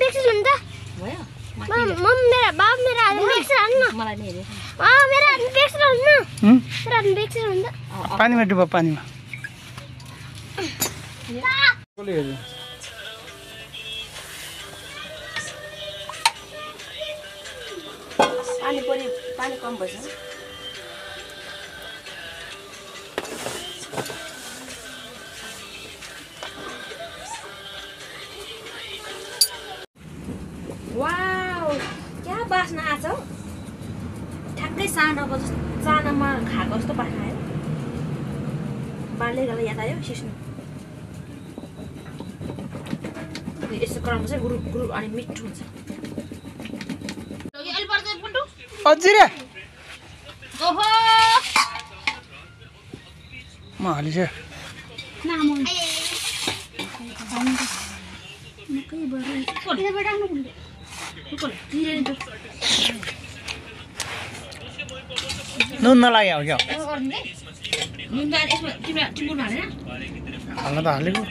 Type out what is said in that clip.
bakes हुन्छ भयो मेरा बाबा मेरा हात बेक्स हाल्नु मलाई नि हेरे मेरा हात बेक्स हुन्छ मेरा हात बेक्स हुन्छ पानीमा डुब पानीमा पानी कम भएछ वाउ क्या बास्ना आछ हौ ठ्याक्कै सानामा खाएको जस्तो बास्ना आयो बाल्दै गर्दा याद आयो सिस्नु यसो कराउनु चाहिँ गुरुप गुरुप अनि मिठो हुन्छ अझै ओहो म हालिछ नुन नलाग्यो क्या हाल्न त हालेको